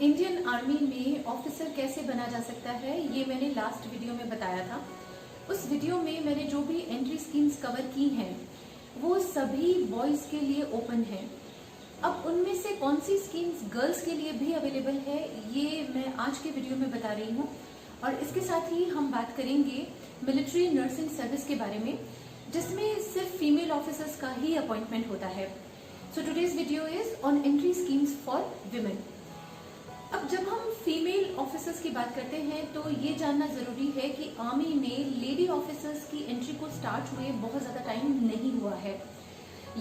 Indian army में officer कैसे बना जा सकता है, ये मैंने लास्ट वीडियो में बताया था। उस वीडियो में मैंने जो भी एंट्री स्कीम्स कवर की हैं वो सभी बॉयज के लिए ओपन है। अब उनमें से कौन सी स्कीम्स गर्ल्स के लिए भी अवेलेबल है ये मैं आज के वीडियो में बता रही हूँ। और इसके साथ ही हम बात करेंगे मिलिट्री नर्सिंग सर्विस के बारे में, जिसमें सिर्फ फीमेल ऑफिसर्स का ही अपॉइंटमेंट होता है। So today's video is on entry schemes for women. अब जब हम फीमेल ऑफिसर्स की बात करते हैं तो ये जानना जरूरी है कि आर्मी में लेडी ऑफिसर्स की एंट्री को स्टार्ट हुए बहुत ज्यादा टाइम नहीं हुआ है।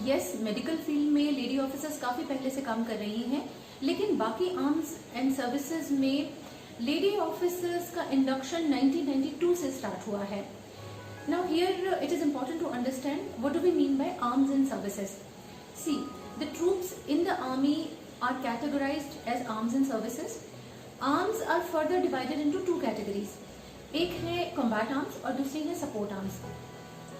यस, मेडिकल फील्ड में लेडी ऑफिसर्स काफी पहले से काम कर रही हैं, लेकिन बाकी आर्म्स एंड सर्विसेज में लेडी ऑफिसर्स का इंडक्शन 1992 से स्टार्ट हुआ है। Now here it is important to understand what do we mean by arms and services. See, the troops in the army are categorized as arms and services. Arms are further divided into two categories. एक है combat arms और दूसरी है support arms.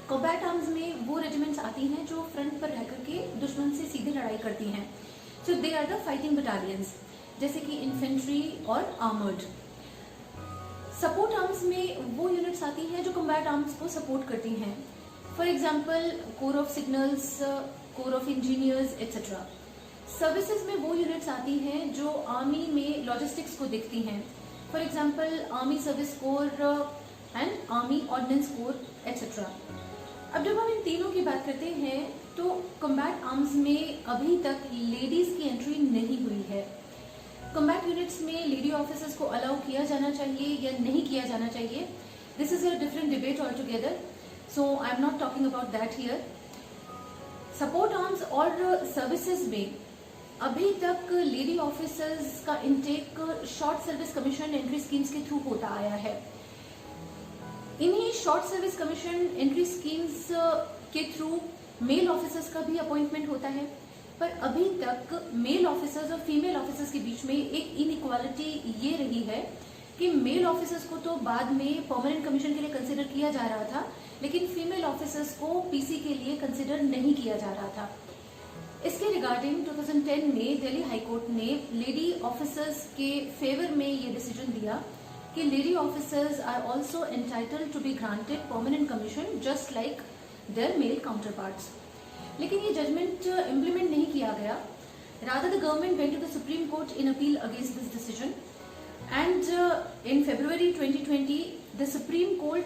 Combat arms में वो regiments आती हैं जो फ्रंट पर रहकर के दुश्मन से सीधे लड़ाई करती हैं. So they are the fighting battalions, जैसे कि infantry और armored. सपोर्ट आर्म्स में वो यूनिट्स आती हैं जो कम्बैट आर्म्स को सपोर्ट करती हैं। For example core of signals, core of engineers etcetera. Services में वो यूनिट्स आती हैं जो आर्मी में लॉजिस्टिक्स को देखती हैं। For example army service corps and army ordinance core etcetera. अब जब हम इन तीनों की बात करते हैं तो कम्बैट आर्म्स में अभी तक लेडीज की एंट्री नहीं हुई है। कम्बैट यूनिट्स में लेडी ऑफिसर्स को अलाउ किया जाना चाहिए या नहीं किया जाना चाहिए, this is a different debate all together, so I am not talking about that here. Support arms और सर्विसेज में अभी तक लेडी ऑफिसर्स का intake short service commission entry schemes के थ्रू होता आया है। इन्हीं short service commission entry schemes के थ्रू मेल ऑफिसर्स का भी अपॉइंटमेंट होता है, पर अभी तक मेल ऑफिसर्स और फीमेल ऑफिसर्स के बीच में एक इनइक्वालिटी ये रही है कि मेल ऑफिसर्स को तो बाद में परमानेंट कमीशन के लिए कंसिडर किया जा रहा था, लेकिन फीमेल ऑफिसर्स को पीसी के लिए कंसिडर नहीं किया जा रहा था। इसके रिगार्डिंग 2010 में दिल्ली हाईकोर्ट ने लेडी ऑफिसर्स के फेवर में ये डिसीजन दिया कि lady officers are also entitled to be granted permanent commission just like their male counterparts. लेकिन ये जजमेंट इम्प्लीमेंट नहीं किया गया। Rather the government went to the supreme court in appeal against this decision and इन February 2020 the supreme court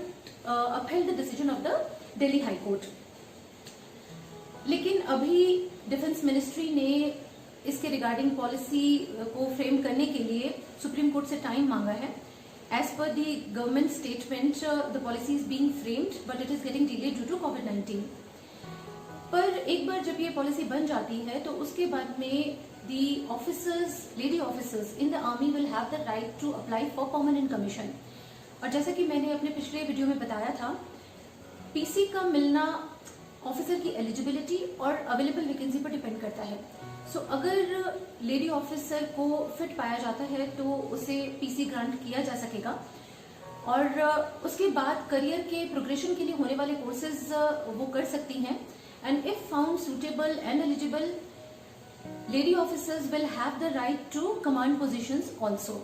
upheld the decision of the Delhi high court. लेकिन अभी defence ministry ने इसके रिगार्डिंग पॉलिसी को frame करने के लिए सुप्रीम कोर्ट से टाइम मांगा है। As per the government statement the policy is being framed but it is getting delayed due to COVID-19। पर एक बार जब ये पॉलिसी बन जाती है तो उसके बाद में the officers, lady officers in the army will have the right to apply for permanent commission. और जैसा कि मैंने अपने पिछले वीडियो में बताया था, पीसी का मिलना ऑफिसर की एलिजिबिलिटी और अवेलेबल वैकेंसी पर डिपेंड करता है। सो अगर लेडी ऑफिसर को फिट पाया जाता है तो उसे पीसी ग्रांट किया जा सकेगा और उसके बाद करियर के प्रोग्रेशन के लिए होने वाले कोर्सेज वो कर सकती हैं। And if found suitable and eligible, lady officers will have the right to command positions also.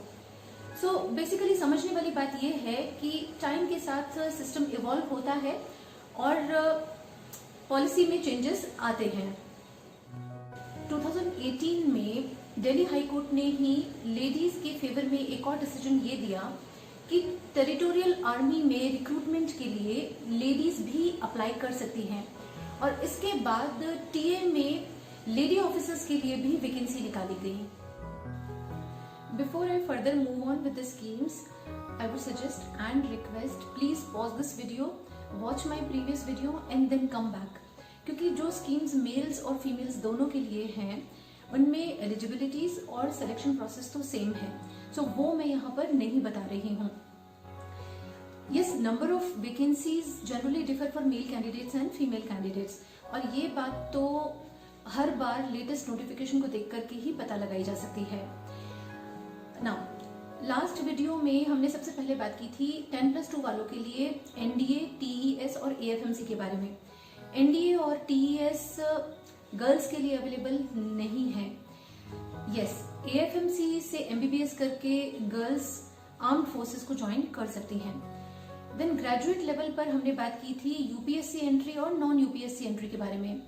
So basically समझने वाली बात ये है कि टाइम के साथ सिस्टम इवॉल्व होता है और पॉलिसी में चेंजेस आते हैं। 2018 में दिल्ली हाई कोर्ट ने ही लेडीज के फेवर में एक और डिसीजन ये दिया कि टेरिटोरियल आर्मी में रिक्रूटमेंट के लिए लेडीज भी अप्लाई कर सकती हैं और इसके बाद टीए में लेडी ऑफिसर्स के लिए भी वैकेंसी निकाली गई। Before I further move on with the schemes, I would suggest and request please pause this video, watch my previous video and then come back, क्योंकि जो स्कीम्स मेल्स और females दोनों के लिए हैं उनमें एलिजिबिलिटीज और सिलेक्शन प्रोसेस तो सेम है, सो वो मैं यहाँ पर नहीं बता रही हूँ। Yes, number of vacancies generally differ for male candidates and female candidates, और ये बात तो हर बार लेटेस्ट नोटिफिकेशन को देख करके ही पता लगाई जा सकती है। नाउ लास्ट वीडियो में हमने सबसे पहले बात की थी 10+2 वालों के लिए एनडीए, टीईएस और एएफएमसी के बारे में। एनडीए और टीईएस गर्ल्स के लिए अवेलेबल नहीं है। यस, AFMC से MBBS करके गर्ल्स आर्म्ड फोर्सेस को ज्वाइन कर सकती हैं। देन ग्रेजुएट लेवल पर हमने बात की थी यूपीएससी एंट्री और नॉन यूपीएससी एंट्री के बारे में।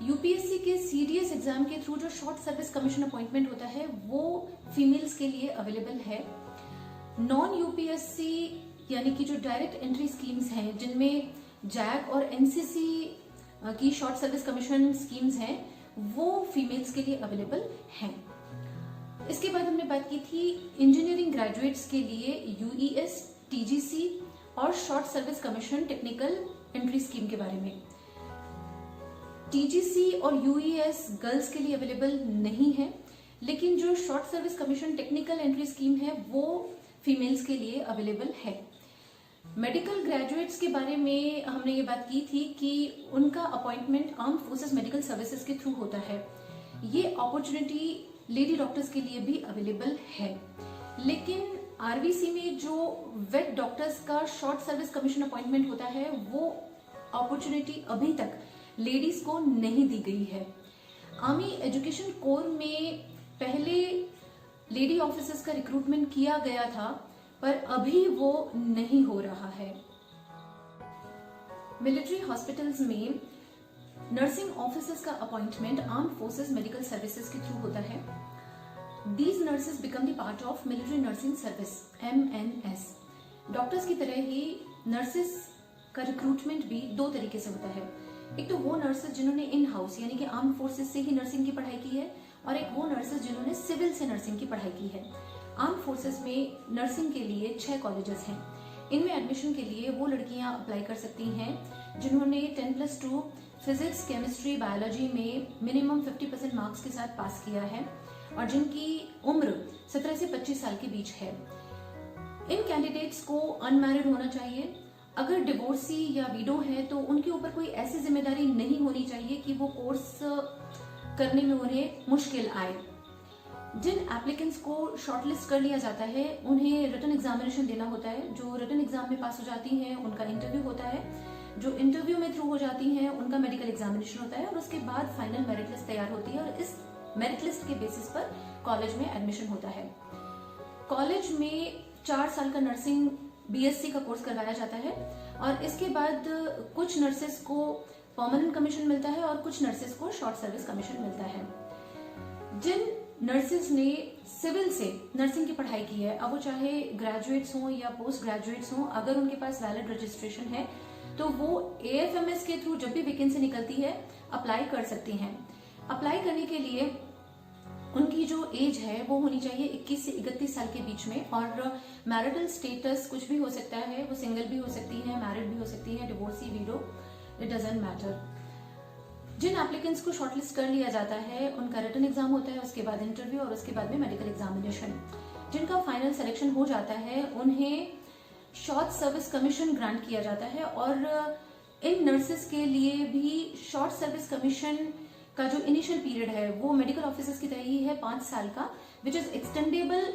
यूपीएससी के सीडीएस एग्जाम के थ्रू जो शॉर्ट सर्विस कमीशन अपॉइंटमेंट होता है वो फीमेल्स के लिए अवेलेबल है। नॉन यूपीएससी यानी कि जो डायरेक्ट एंट्री स्कीम्स हैं जिनमें जैक और एनसीसी की शॉर्ट सर्विस कमीशन स्कीम्स हैं वो फीमेल्स के लिए अवेलेबल हैं। इसके बाद हमने बात की थी इंजीनियरिंग ग्रेजुएट्स के लिए यूईएस, टीजीसी और short service commission technical entry scheme के बारे में। टीजीसी और यूईएस गर्ल्स के लिए अवेलेबल नहीं है, लेकिन जो short service commission technical entry scheme है वो फीमेल्स के लिए अवेलेबल है। मेडिकल ग्रेजुएट्स के बारे में हमने ये बात की थी कि उनका appointment armed forces medical services के थ्रू होता है। ये अपॉर्चुनिटी लेडी डॉक्टर्स के लिए भी अवेलेबल है, लेकिन आरबीसी में जो वेट डॉक्टर्स का शॉर्ट सर्विस कमीशन अपॉइंटमेंट होता है वो अपॉर्चुनिटी अभी तक लेडीज को नहीं दी गई है। आर्मी एजुकेशन कोर में पहले लेडी ऑफिसर्स का रिक्रूटमेंट किया गया था, पर अभी वो नहीं हो रहा है। मिलिट्री हॉस्पिटल्स में नर्सिंग ऑफिसर्स का appointment armed forces medical services के थ्रू होता है। These nurses become the part of military nursing service MNS। Doctors की तरह ही नर्सेस का रिक्रूटमेंट भी दो तरीके से होता है। एक तो वो नर्सेस जिन्होंने इन हाउस यानी कि आर्म्ड फोर्सेस से ही नर्सिंग की पढ़ाई की है, और एक वो नर्सेस जिन्होंने सिविल से नर्सिंग की पढ़ाई की है। आर्म्ड फोर्सेस में नर्सिंग के लिए 6 कॉलेजेस हैं। इनमें एडमिशन के लिए वो लड़कियां अप्लाई कर सकती हैं जिन्होंने 10+2 फिजिक्स, केमिस्ट्री, बायोलॉजी में मिनिमम 50% मार्क्स के साथ पास किया है और जिनकी उम्र 17 से 25 साल के बीच है। इन कैंडिडेट्स को अनमैरिड होना चाहिए। अगर डिवोर्सी या विडो है तो उनके ऊपर कोई ऐसी जिम्मेदारी नहीं होनी चाहिए कि वो कोर्स करने में उन्हें मुश्किल आए। जिन एप्लीकेंट्स को शॉर्टलिस्ट कर लिया जाता है उन्हें रिटन एग्जामिनेशन देना होता है। जो रिटन एग्जाम में पास हो जाती हैं उनका इंटरव्यू होता है, जो इंटरव्यू में थ्रू हो जाती हैं उनका मेडिकल एग्जामिनेशन होता है और उसके बाद फाइनल मेरिट लिस्ट तैयार होती है और इस मेरिट लिस्ट के बेसिस पर कॉलेज में एडमिशन होता है। कॉलेज में 4 साल का नर्सिंग बीएससी का कोर्स करवाया जाता है और इसके बाद कुछ नर्सेस को परमानेंट कमीशन मिलता है और कुछ नर्सेस को शॉर्ट सर्विस कमीशन मिलता है। जिन नर्सेस ने सिविल से नर्सिंग की पढ़ाई की है, अब वो चाहे ग्रेजुएट्स हों या पोस्ट ग्रेजुएट्स हों, अगर उनके पास वैलिड रजिस्ट्रेशन है तो वो AFMS के थ्रू जब भी वैकेंसी निकलती है अप्लाई कर सकती हैं। अप्लाई करने के लिए उनकी जो एज है वो होनी चाहिए 21 से 31 साल के बीच में, और मैरिटल स्टेटस कुछ भी हो सकता है, वो सिंगल भी हो सकती है, मैरिड भी हो सकती है, divorcee, widow, it doesn't matter. जिन एप्लीकेंट्स को शॉर्टलिस्ट कर लिया जाता है उनका रिटन एग्जाम होता है, उसके बाद इंटरव्यू और उसके बाद में मेडिकल एग्जामिनेशन। जिनका फाइनल सिलेक्शन हो जाता है उन्हें शॉर्ट सर्विस कमीशन ग्रांट किया जाता है और इन नर्सेस के लिए भी शॉर्ट सर्विस कमीशन का जो इनिशियल पीरियड है वो मेडिकल ऑफिसर्स की तरह ही है 5 साल का, which is extendable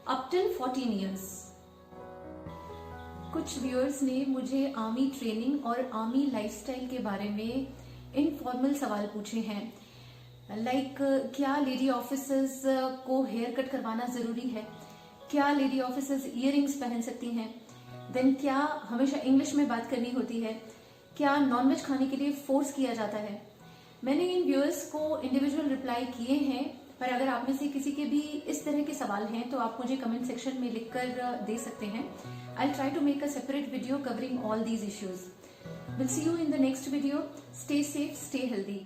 up till 14 years. कुछ व्यूअर्स ने मुझे आर्मी ट्रेनिंग और आर्मी लाइफस्टाइल के बारे में इनफॉर्मल सवाल पूछे हैं। लाइक क्या लेडी ऑफिसर्स को हेयर कट करवाना जरूरी है, क्या लेडी ऑफिसर्स इयररिंग्स पहन सकती हैं, देन क्या हमेशा इंग्लिश में बात करनी होती है, क्या नॉनवेज खाने के लिए फोर्स किया जाता है। मैंने इन व्यूअर्स को इंडिविजुअल रिप्लाई किए हैं, पर अगर आप में से किसी के भी इस तरह के सवाल हैं तो आप मुझे कमेंट सेक्शन में लिखकर दे सकते हैं। I'll try to make a separate video covering all these issues. We'll see you in the next video. Stay safe, stay healthy.